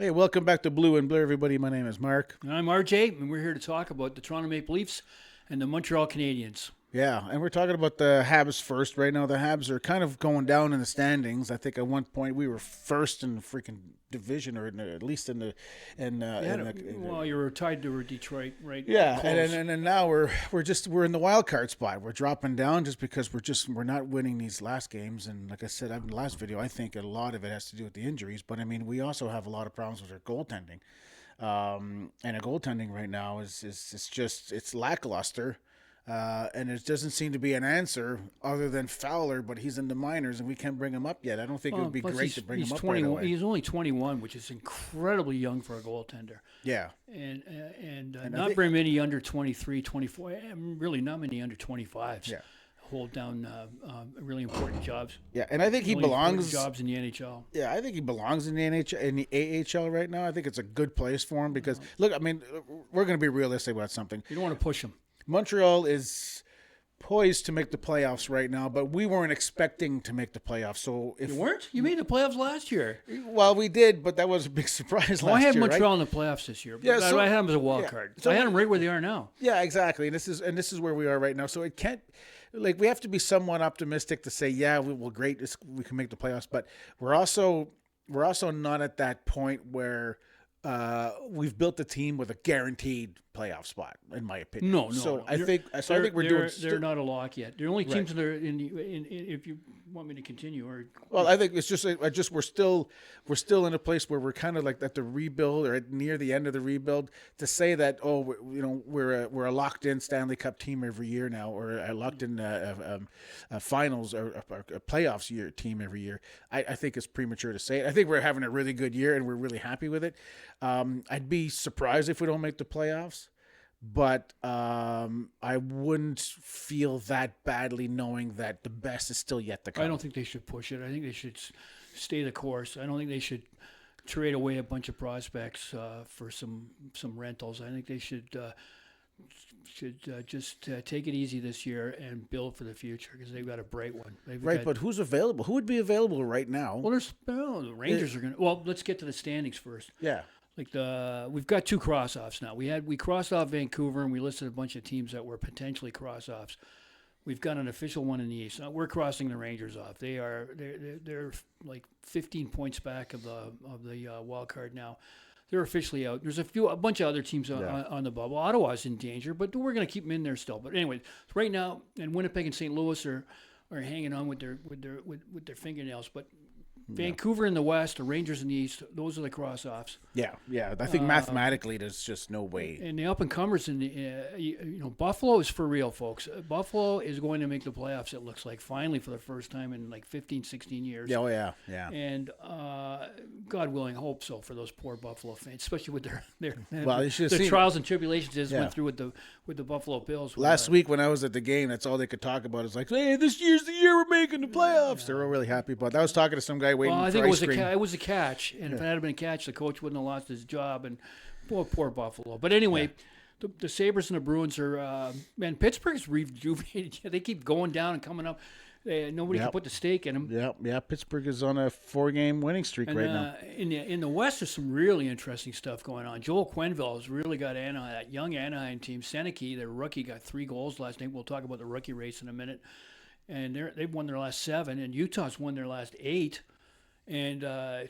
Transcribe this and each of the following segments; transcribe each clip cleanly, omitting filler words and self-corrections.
Hey, welcome back to Blue and Blur, everybody. My name is Mark. And I'm RJ, and we're here to talk about the Toronto Maple Leafs and the Montreal Canadiens. Yeah, and we're talking about the Habs first. Right now, the Habs are kind of going down in the standings. I think at one point we were first in the freaking division, or at least in the. Well, you were tied to Detroit, right? Yeah, Close. and then now we're in the wild card spot. We're dropping down just because we're not winning these last games. And like I said in the last video, I think a lot of it has to do with the injuries. But I mean, we also have a lot of problems with our goaltending. And our goaltending right now is it's lackluster. And there doesn't seem to be an answer other than Fowler, but he's in the minors and we can't bring him up yet. I don't think it would be great to bring him up 21, right away. He's only 21, which is incredibly young for a goaltender. Yeah. And not very many under 23, 24, really not many under 25s. Yeah. Hold down really important jobs. Yeah, and I think he really belongs jobs in the NHL. Yeah, I think he belongs in the in the AHL right now. I think it's a good place for him because look, I mean, we're going to be realistic about something. You don't want to push him. Montreal is poised to make the playoffs right now, but we weren't expecting to make the playoffs. So if You weren't? You made the playoffs last year. well, we did, but that was a big surprise last year. I had right? Montreal in the playoffs this year. Yeah, I had them as a wild card. So I had them right where they are now. Yeah, exactly. And this is where we are right now. So it can't, like, we have to be somewhat optimistic to say, yeah, we can make the playoffs. But we're also not at that point where we've built a team with a guaranteed playoff spot, in my opinion. No. I think we're doing. They're not a lock yet. They're only teams that are in. If you want me to continue, or well, I think it's just we're still in a place where we're kind of like at the rebuild or near the end of the rebuild. To say that we're a locked in Stanley Cup team every year now, or a locked in finals or a playoffs year team every year, I think it's premature to say it. I think we're having a really good year and we're really happy with it. I'd be surprised if we don't make the playoffs. But I wouldn't feel that badly knowing that the best is still yet to come. I don't think they should push it. I think they should stay the course. I don't think they should trade away a bunch of prospects for some rentals. I think they should just take it easy this year and build for the future because they've got a bright one. But who's available? Who would be available right now? Well, the Rangers are going to. Well, let's get to the standings first. Yeah. We've got two cross-offs now. We crossed off Vancouver and we listed a bunch of teams that were potentially cross-offs. We've got an official one in the East. We're crossing the Rangers off. They're like 15 points back of the wild card now. They're officially out. There's a bunch of other teams on the bubble. Ottawa's in danger, but we're going to keep them in there still. But anyway, right now, and Winnipeg and St. Louis are hanging on with their fingernails, but. Vancouver in the West, the Rangers in the East. Those are the cross-offs. Yeah. I think mathematically, there's just no way. And the up-and-comers in the, Buffalo is for real, folks. Buffalo is going to make the playoffs. It looks like finally for the first time in like 15, 16 years. Yeah, yeah. And God willing, hope so for those poor Buffalo fans, especially with their trials and tribulations they just went through with the Buffalo Bills. Last week when I was at the game, that's all they could talk about. Is like, hey, this year's the year we're making the playoffs. They're all really happy about that. I was talking to some guy. Well, I think it was a catch, and if it had been a catch, the coach wouldn't have lost his job. And poor Buffalo. But anyway, the Sabres and the Bruins are. Man, Pittsburgh's rejuvenated. They keep going down and coming up. Nobody can put the stake in them. Yeah. Pittsburgh is on a 4-game winning streak right now. In the West, there's some really interesting stuff going on. Joel Quenneville has really got Anaheim, that young Anaheim team. Seneke, their rookie, got 3 goals last night. We'll talk about the rookie race in a minute. And they've won their last 7, and Utah's won their last 8. And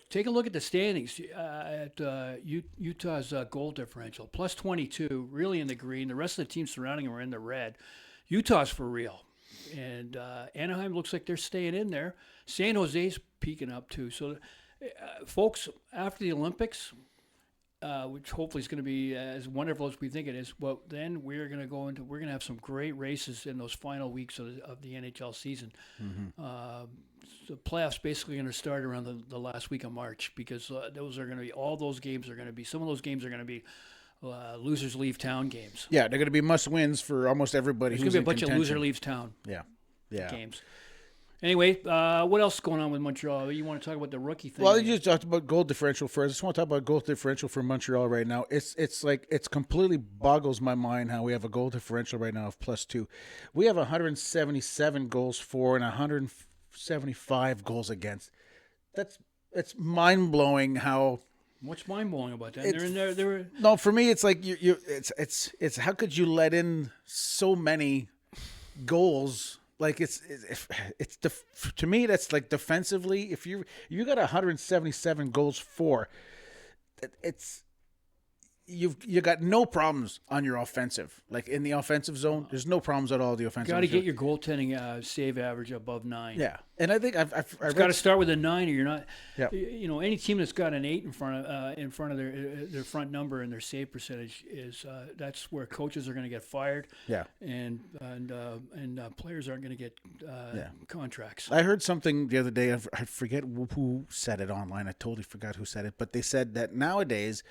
take a look at the standings at Utah's goal differential, plus 22, really in the green. The rest of the teams surrounding them are in the red. Utah's for real. And Anaheim looks like they're staying in there. San Jose's peaking up too. So, folks, after the Olympics, which hopefully is going to be as wonderful as we think it is, well, then we're going to have some great races in those final weeks of the NHL season. Mm-hmm. The playoffs basically going to start around the last week of March because those games are going to be, some of those games are going to be losers leave town games. Yeah, they're going to be must wins for almost everybody. There's going to be a bunch of loser leaves town. Yeah. Games. Anyway, what else is going on with Montreal? You want to talk about the rookie thing? Well, you just talked about goal differential first. I just want to talk about goal differential for Montreal right now. It's completely boggles my mind how we have a goal differential right now of +2. We have 177 goals for and 175 goals against. It's mind blowing how What's mind-blowing about that? They're in there. They're No, for me, it's like it's how could you let in so many goals? Like to me, that's like defensively. If you got 177 goals for, it's you got no problems on your offensive. Like in the offensive zone, there's no problems at all. The offensive. got to zone. get your goaltending save average above 9. Yeah, and I think I've It's got to start with a 9, or you're not. Yeah. You know, any team that's got an 8 in front of their front number and their save percentage is that's where coaches are going to get fired. Yeah. And players aren't going to get contracts. I heard something the other day. I forget who said it online. I totally forgot who said it, but they said that nowadays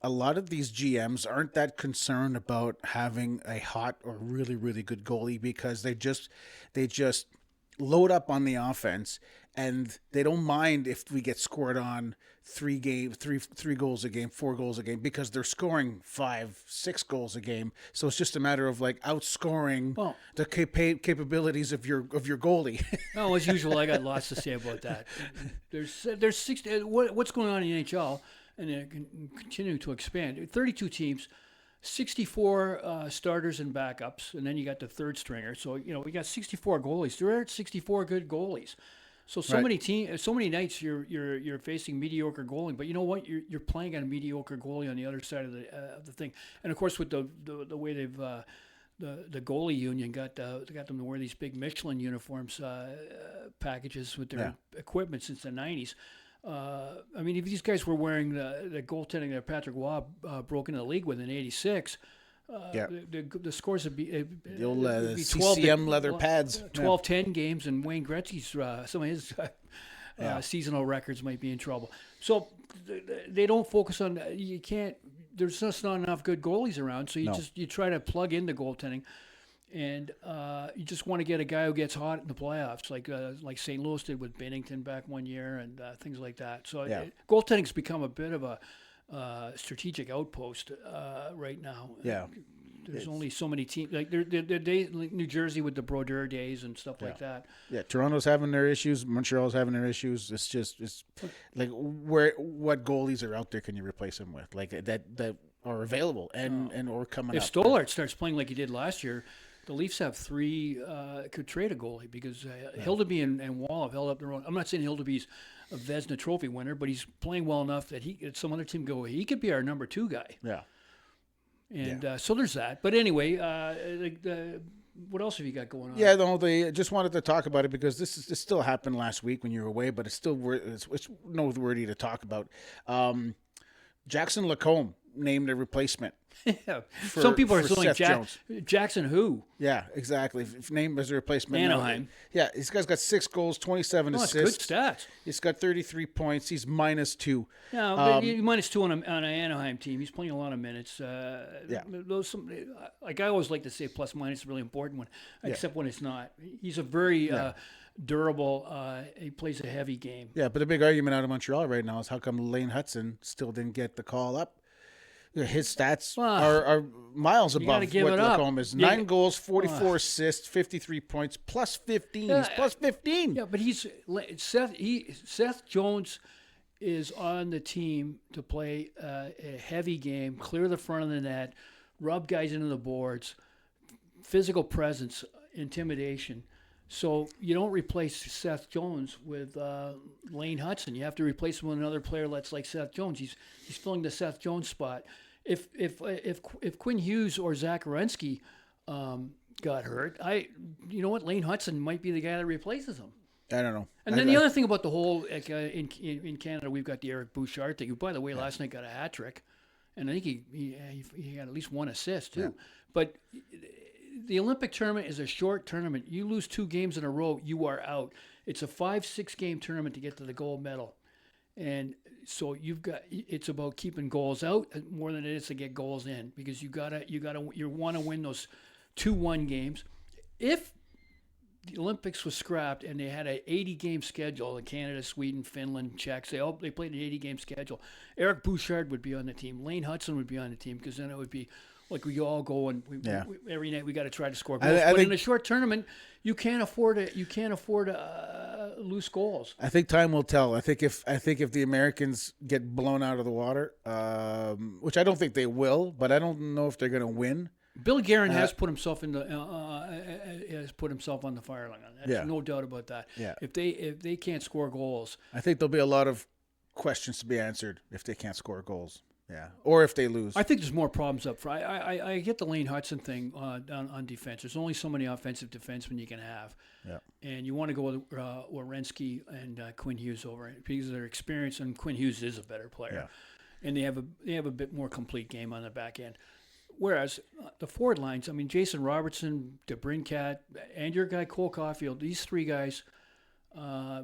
a lot of these GMs aren't that concerned about having a hot or really, really good goalie because they just load up on the offense and they don't mind if we get scored on three goals a game, 4 goals a game, because they're scoring 5, 6 goals a game. So it's just a matter of like outscoring the capabilities of your goalie. Oh, as usual, I got lots to say about that. There's 60. What's going on in the NHL? And they're continuing to expand. 32 teams, 64 starters and backups, and then you got the third stringer. So we got 64 goalies. There are 64 good goalies. So many nights you're facing mediocre goalie, but you know what? You're playing on a mediocre goalie on the other side of the thing. And of course, with the way they've the goalie union got them to wear these big Michelin uniforms packages with their equipment since the 90s. I mean, if these guys were wearing the goaltending that Patrick Waugh broke into the league with in '86, the scores would be the old CCM leather pads, 12-10 games, and Wayne Gretzky's some of his seasonal records might be in trouble. So they don't focus on you can't. There's just not enough good goalies around, so you try to plug in the goaltending. And you just want to get a guy who gets hot in the playoffs, like St. Louis did with Bennington back one year, and things like that. So goaltending's become a bit of a strategic outpost right now. Yeah, there's only so many teams. Like New Jersey with the Brodeur days and stuff like that. Yeah, Toronto's having their issues. Montreal's having their issues. It's like what goalies are out there can you replace them with? Like that are available and or coming if up. If Stolarz starts playing like he did last year, the Leafs have 3 could trade a goalie because Hildeby and Wall have held up their own. I'm not saying Hildeby's a Vezina Trophy winner, but he's playing well enough that some other team go, he could be our number 2 guy. Yeah. And so there's that. But anyway, what else have you got going on? Yeah, they just wanted to talk about it because this still happened last week when you were away, but it's noteworthy to talk about. Jackson Lacombe named a replacement. Yeah. Some people are saying Jones. Jackson who? Yeah, exactly. Named as a replacement. Anaheim. Yeah, this guy's got 6 goals, 27 assists. Good stats. He's got 33 points. He's -2. Yeah, but -2 on an Anaheim team. He's playing a lot of minutes. Like I always like to say, plus minus is really important except when it's not. He's a very durable. He plays a heavy game. Yeah, but the big argument out of Montreal right now is how come Lane Hudson still didn't get the call up? His stats are miles above what Lacombe is. 9 goals, 44 assists, 53 points, plus 15. He's plus 15. Yeah, but Seth Jones is on the team to play a heavy game, clear the front of the net, rub guys into the boards, physical presence, intimidation. So you don't replace Seth Jones with Lane Hudson. You have to replace him with another player that's like Seth Jones. He's filling the Seth Jones spot. If Quinn Hughes or Zach Werenski got hurt, you know what, Lane Hudson might be the guy that replaces him. I don't know. And then the other thing about the whole in Canada, we've got the Eric Bouchard thing, who, by the way, last night got a hat trick, and I think he had at least 1 assist too. Yeah. But the Olympic tournament is a short tournament. You lose 2 games in a row, you are out. It's a 5-6 game tournament to get to the gold medal, and so it's about keeping goals out more than it is to get goals in, because you want to win those 2-1 games. If the Olympics was scrapped and they had an 80-game schedule, Canada, Sweden, Finland, Czechs, they played an 80-game schedule, Eric Bouchard would be on the team. Lane Hudson would be on the team, because then it would be like we all go and every night we got to try to score goals. But in a short tournament, you can't afford loose goals. I think time will tell. I think if the Americans get blown out of the water, which I don't think they will, but I don't know if they're going to win. Bill Guerin has put himself on the fire line. There's no doubt about that. Yeah. If they can't score goals, I think there'll be a lot of questions to be answered if they can't score goals. Yeah, or if they lose. I think there's more problems up front. I get the Lane Hudson thing on defense. There's only so many offensive defensemen you can have. Yeah. And you want to go with Werenski and Quinn Hughes over it because of their experience, and Quinn Hughes is a better player. Yeah. And they have a bit more complete game on the back end. Whereas the forward lines, I mean, Jason Robertson, DeBrincat, and your guy Cole Caulfield, these three guys,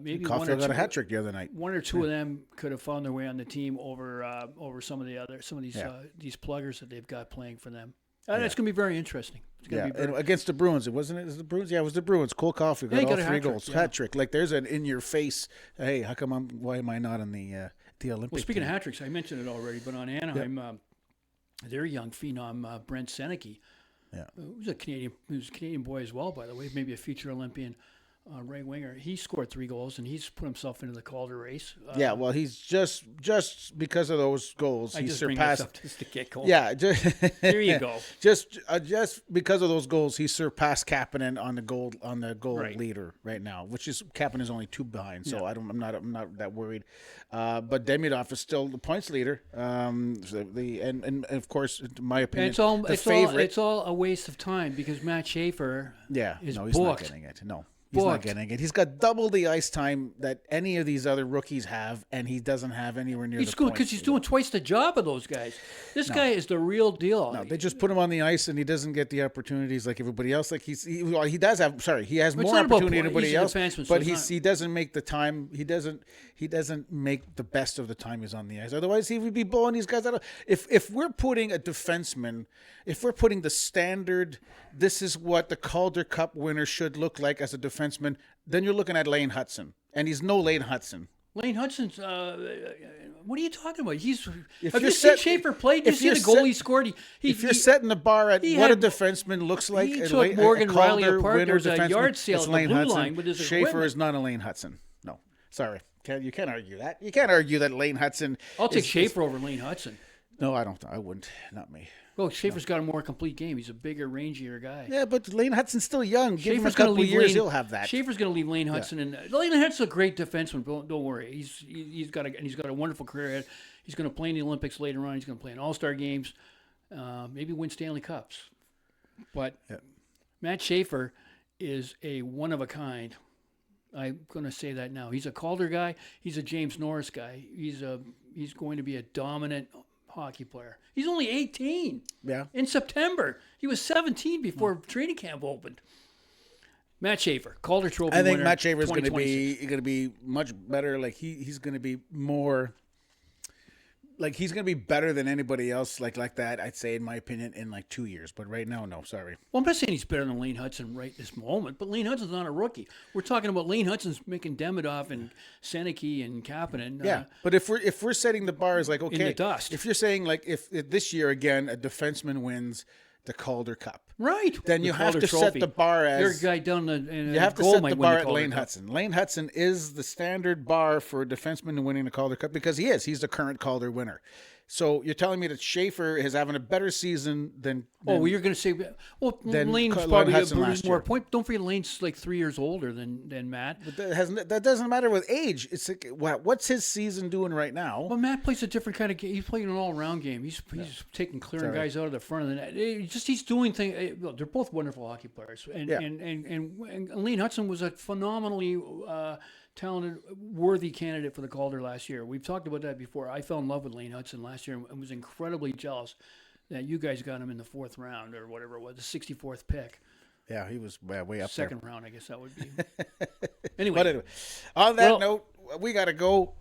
maybe Caulfield got a hat trick the other night. One or two of them could have found their way on the team over some of these pluggers that they've got playing for them. It's going to be very interesting. It's going to be and against the Bruins, it wasn't it? Is the Bruins? Yeah, it was the Bruins. Cole Caulfield got all three goals, hat trick. Like there's an in your face. Hey, why am I not on the Olympic? Well, speaking team? of hat tricks, I mentioned it already, but on Anaheim, their young phenom Brent Seneke, who's a Canadian boy as well, by the way, maybe a future Olympian. Right winger, he scored 3 goals and he's put himself into the Calder race. Well, he's just because of those goals, he surpassed. Just to get goal. Yeah, there you go. Just because of those goals, he surpassed Kapanen on the goal leader right now, which is Kapanen is only 2 behind, so I'm not that worried. But Demidov is still the points leader. And of course, in my opinion, it's all a waste of time because Matt Schaefer is he's not getting it. No. He's not getting it. He's got double the ice time that any of these other rookies have, and he doesn't have anywhere near the points. Because he's doing twice the job of those guys. This guy is the real deal. No, they just put him on the ice, and he doesn't get the opportunities like everybody else. Like he has more opportunity than everybody else, but he doesn't make the time. He doesn't make the best of the time he's on the ice. Otherwise, he would be blowing these guys out. If we're putting a defenseman, if we're putting the standard, this is what the Calder Cup winner should look like as a defenseman, then you're looking at Lane Hudson, and he's no Lane Hudson. Lane Hudson's. What are you talking about? Have you seen Schaefer play? Did you see the goal he scored? If you're setting the bar at what a defenseman looks like, he took Morgan Riley apart. There was a yard sale at the blue line with his Schaefer equipment. is not a Lane Hudson. No, sorry, you can't argue that. You can't argue that Lane Hudson. I'll take Schaefer over Lane Hudson. No, I don't. I wouldn't. Not me. Well, Schaefer's got a more complete game. He's a bigger, rangier guy. Yeah, but Lane Hudson's still young. Give him a couple of years, he'll have that. Schaefer's going to leave Lane Hudson, and Lane Hudson's a great defenseman. Don't worry. He's got a wonderful career ahead. He's going to play in the Olympics later on. He's going to play in All-Star games, maybe win Stanley Cups. But Matt Schaefer is a one of a kind. I'm going to say that now. He's a Calder guy. He's a James Norris guy. He's going to be a dominant hockey player. He's only 18. Yeah. In September. He was 17 before training camp opened. Matt Schaefer, Calder Trophy winner. I think Matt Schaefer is going to be much better. Like he's going to be more. Like he's going to be better than anybody else like that, I'd say, in my opinion, in like 2 years. But right now, no, sorry. Well, I'm not saying he's better than Lane Hudson right this moment, but Lane Hudson's not a rookie. We're talking about Lane Hudson's making Demidov and Seneke and Kapanen. Yeah, but if we're setting the bar as like, okay, in the dust. If you're saying like if this year again a defenseman wins the Calder Cup. Right. Then you have to set the bar as... Your guy down you have to set the bar at Lane Hudson. Lane Hudson is the standard bar for a defenseman winning the Calder Cup because he's the current Calder winner. So you're telling me that Schaefer is having a better season than you're going to say, Lane's probably a more point. Don't forget, Lane's like 3 years older than Matt. But that doesn't matter with age. It's like, what's his season doing right now? Well, Matt plays a different kind of game. He's playing an all-around game. He's clearing guys out of the front of the net. He's doing things. They're both wonderful hockey players. And Lane Hudson was a phenomenally talented, worthy candidate for the Calder last year. We've talked about that before. I fell in love with Lane Hudson last year and was incredibly jealous that you guys got him in the 4th round or whatever it was, the 64th pick. Yeah, he was way up Second there. round, I guess that would be. Anyway, on that note, we got to go.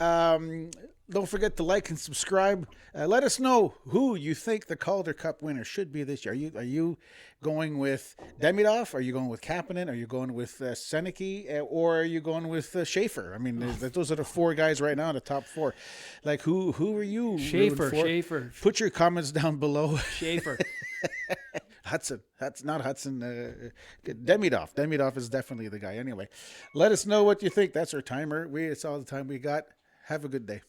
Don't forget to like and subscribe. Let us know who you think the Calder Cup winner should be this year. Are you going with Demidov? Are you going with Kapanen? Are you going with Seneke? Or are you going with Schaefer? I mean, those are the 4 guys right now, the top 4. Like, who are you? Schaefer. Put your comments down below. Schaefer. Hudson. That's not Hudson. Demidov. Demidov is definitely the guy. Anyway, let us know what you think. That's our timer. It's all the time we got. Have a good day.